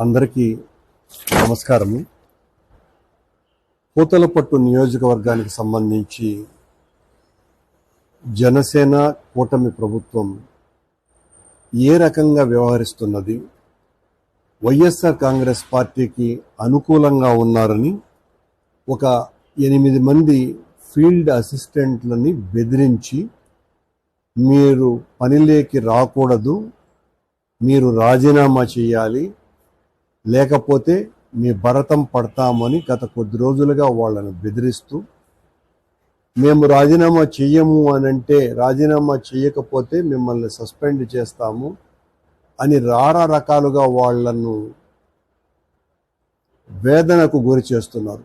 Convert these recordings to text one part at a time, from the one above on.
అందరికీ నమస్కారము. పూతలపట్టు నియోజకవర్గానికి సంబంధించి జనసేన కూటమి ప్రభుత్వం ఏ రకంగా వ్యవహరిస్తున్నది, వైఎస్ఆర్ కాంగ్రెస్ పార్టీకి అనుకూలంగా ఉన్నారని ఒక 8 మంది ఫీల్డ్ అసిస్టెంట్లని బెదిరించి మీరు పనిలోకి రాకూడదు, మీరు రాజీనామా చేయాలి, లేకపోతే మీ భరతం పడతామని గత కొద్ది రోజులుగా వాళ్ళను బెదిరిస్తూ, మేము రాజీనామా చెయ్యము అనంటే రాజీనామా చేయకపోతే మిమ్మల్ని సస్పెండ్ చేస్తాము అని రకాలుగా వాళ్లను వేదనకు గురి చేస్తున్నారు.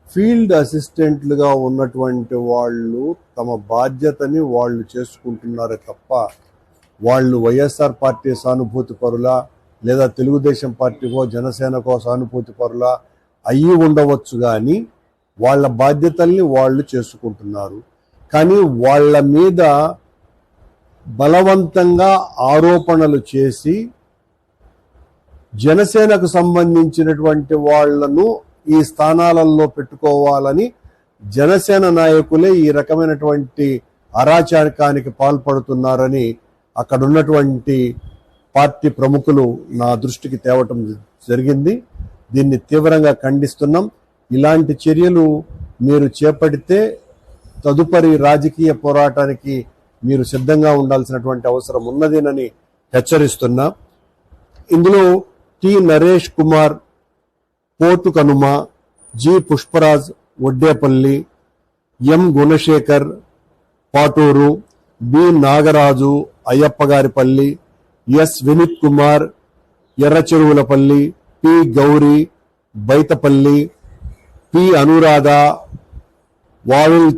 ఫీల్డ్ అసిస్టెంట్లుగా ఉన్నటువంటి వాళ్ళు తమ బాధ్యతని వాళ్ళు చేసుకుంటున్నారే తప్ప వాళ్ళు వైఎస్ఆర్ పార్టీ సానుభూతి పరులా లేదా తెలుగుదేశం పార్టీకో జనసేనకో సానుభూతి పరులా అయ్యి ఉండవచ్చు, కానీ వాళ్ళ బాధ్యతల్ని వాళ్ళు చేసుకుంటున్నారు. కానీ వాళ్ళ మీద బలవంతంగా ఆరోపణలు చేసి జనసేనకు సంబంధించినటువంటి వాళ్లను ఈ స్థానాలలో పెట్టుకోవాలని జనసేన నాయకులే ఈ రకమైనటువంటి అరాచకానికి పాల్పడుతున్నారని అక్కడ ఉన్నటువంటి పార్టీ ప్రముఖులు నా దృష్టికి తేవటం జరిగింది. దీన్ని తీవ్రంగా ఖండిస్తున్నాం. ఇలాంటి చర్యలు మీరు చేపడితే తదుపరి రాజకీయ పోరాటానికి మీరు సిద్ధంగా ఉండాల్సినటువంటి అవసరం ఉన్నదేనని హెచ్చరిస్తున్నా. ఇందులో T Naresh Kumar, Pothu Kanuma, G Pushparaj Vaddepalli, M Gunasekhar Paturu, B Nagaraju Ayyappagaripalli, S Vineeth Kumar Erracheruvulapalli, P Gowri Baithapalli, P Anuradha వావిల్